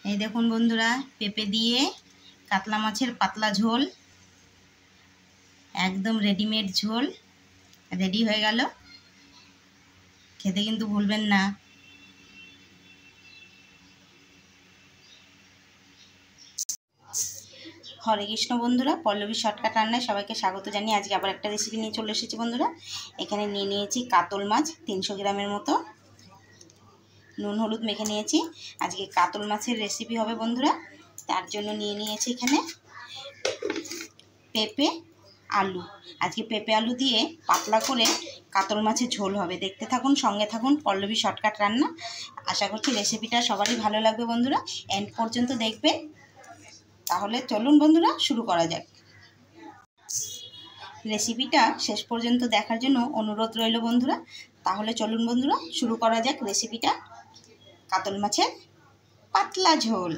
এই দেখুন বন্ধুরা, পেঁপে দিয়ে কাতলা মাছের পাতলা ঝোল, একদম রেডিমেড ঝোল রেডি হয়ে গেল। খেতে কিন্তু ভুলবেন না। হরে কৃষ্ণ বন্ধুরা, পল্লবী শর্টকাট রান্নায় সবাইকে স্বাগত জানিয়ে আজকে আবার একটা রেসিপি নিয়ে চলে এসেছি বন্ধুরা। এখানে নিয়ে নিয়েছি কাতল মাছ 300 গ্রামের মতো, নুন হলুদ মেখে নিয়েছি। আজকে কাতল মাছের রেসিপি হবে বন্ধুরা। তার জন্য নিয়ে নিয়েছি এখানে পেঁপে আলু। আজকে পেঁপে আলু দিয়ে পাতলা করে কাতল মাছের ঝোল হবে। দেখতে থাকুন, সঙ্গে থাকুন, পল্লবী শর্টকাট রান্না। আশা করছি রেসিপিটা সবারই ভালো লাগবে বন্ধুরা, এন্ড পর্যন্ত দেখবেন। তাহলে চলুন বন্ধুরা, শুরু করা যাক। রেসিপিটা শেষ পর্যন্ত দেখার জন্য অনুরোধ রইল বন্ধুরা। তাহলে চলুন বন্ধুরা, শুরু করা যাক রেসিপিটা। কাতল মাছের পাতলা ঝোল।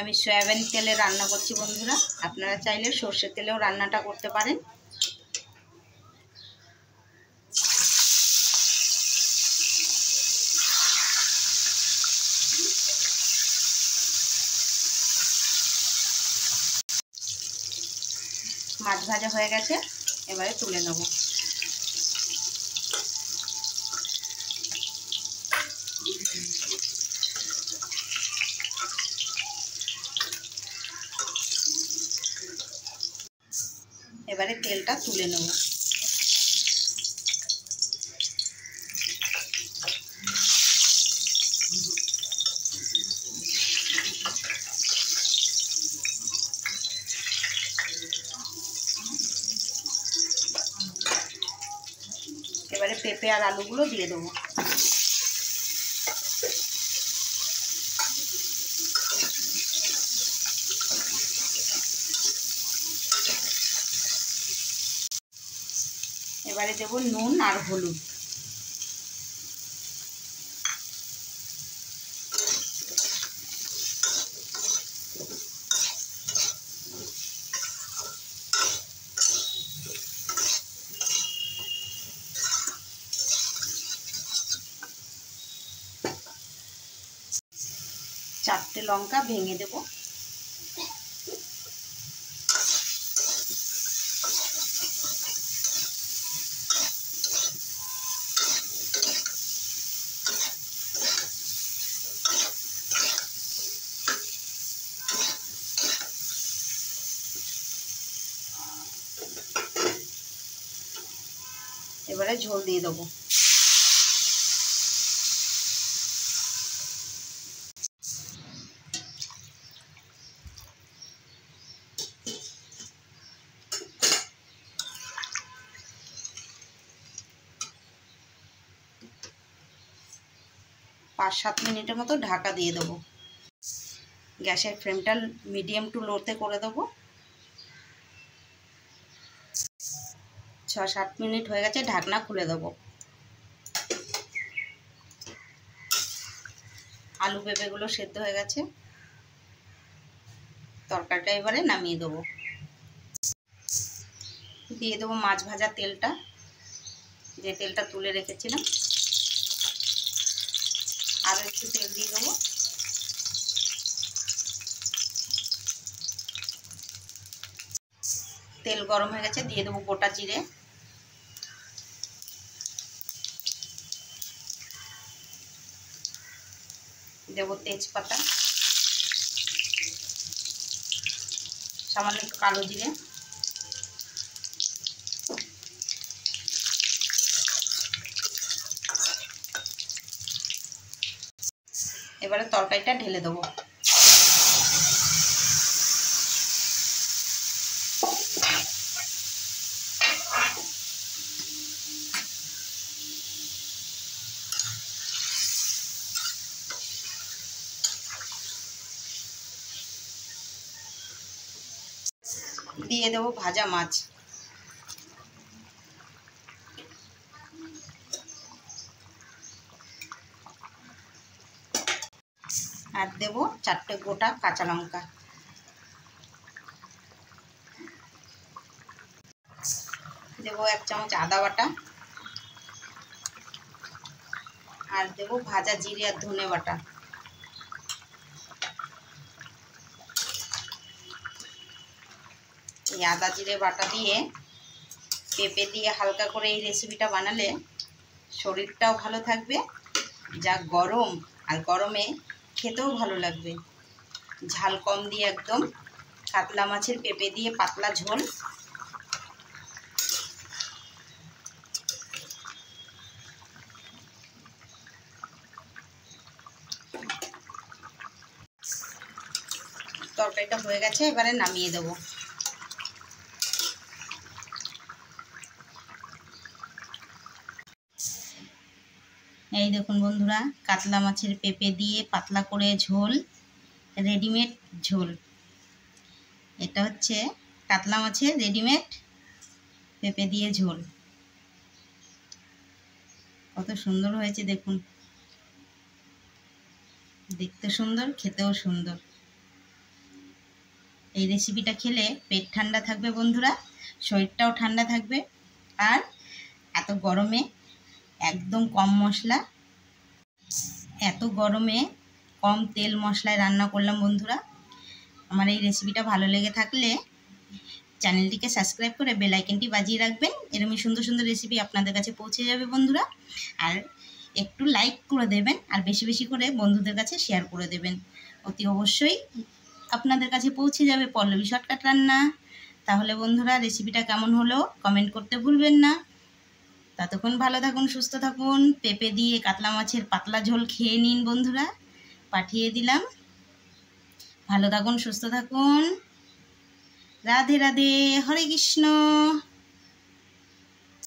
আমি সয়াবিন তেলে রান্না করছি বন্ধুরা, আপনারা চাইলে সর্ষের তেলেও রান্নাটা করতে পারেন। মাছ ভাজা হয়ে গেছে, এবারে তুলে নেব। এবারে তেলটা তুলে নেব। এবারে পেঁপে আর আলুগুলো দিয়ে দেবো। এবারে দেবো নুন আর হলুদ। চারটে লঙ্কা ভেঙে দেব। এবারে ঝোল দিয়ে দেবো। পাঁচ সাত মিনিটের মতো ঢাকা দিয়ে দেবো। গ্যাসের ফ্লেমটা মিডিয়াম টু লোতে করে দেবো। 6-7 মিনিট হয়ে গেছে, ঢাকনা খুলে দেবো। আলু পেঁপেগুলো সেদ্ধ হয়ে গেছে, তরকারিটা এবারে নামিয়ে দেবো। দিয়ে দেবো মাছ ভাজা তেলটা, যে তেলটা তুলে রেখেছিলাম। আরও একটু তেল দিয়ে দেবো। তেল গরম হয়ে গেছে, দিয়ে দেবো গোটা জিরে, দেবো তেজপাতা, সামান্য একটু কালো জিরে, এবারে তরকারিটা ঢেলে দেবো। দিয়ে দেবো ভাজা মাছ। আর দেবো 4টে গোটা কাঁচা লঙ্কা। দেবো 1 চামচ আদা বাটা, আর দেবো ভাজা জিরে আর ধনে বাটা। এই আদা জিরে বাটা দিয়ে পেঁপে দিয়ে হালকা করে এই রেসিপিটা বানালে শরীরটাও ভালো থাকবে, যা গরম, আর গরমে খেতেও ভালো লাগবে। ঝাল কম দিয়ে একদম কাতলা মাছের পেঁপে দিয়ে পাতলা ঝোল। তরকারিটা হয়ে গেছে, এবারে নামিয়ে দেবো। এই দেখুন বন্ধুরা, কাতলা মাছের পেঁপে দিয়ে পাতলা করে ঝোল, রেডিমেড ঝোল। এটা হচ্ছে কাতলা মাছের রেডিমেড পেঁপে দিয়ে ঝোল। কত সুন্দর হয়েছে দেখুন, দেখতে সুন্দর, খেতেও সুন্দর। এই রেসিপিটা খেলে পেট ঠান্ডা থাকবে বন্ধুরা, শরীরটাও ঠান্ডা থাকবে। আর এত গরমে একদম কম মশলা, এত গরমে কম তেল মশলায় রান্না করলাম বন্ধুরা। আমার এই রেসিপিটা ভালো লেগে থাকলে চ্যানেলটিকে সাবস্ক্রাইব করে বেল আইকনটি বাজিয়ে রাখবেন। এরকমই সুন্দর সুন্দর রেসিপি আপনাদের কাছে পৌঁছে যাবে বন্ধুরা। আর একটু লাইক করে দেবেন, আর বেশি বেশি করে বন্ধুদের কাছে শেয়ার করে দেবেন। অতি অবশ্যই আপনাদের কাছে পৌঁছে যাবে পল্লবী শর্টকাট রান্না। তাহলে বন্ধুরা, রেসিপিটা কেমন হলো কমেন্ট করতে ভুলবেন না। ততক্ষণ ভালো থাকুন, সুস্থ থাকুন। পেঁপে দিয়ে কাতলা মাছের পাতলা ঝোল খেয়ে নিন বন্ধুরা। পাঠিয়ে দিলাম। ভালো থাকুন, সুস্থ থাকুন। রাধে রাধে, হরে কৃষ্ণ।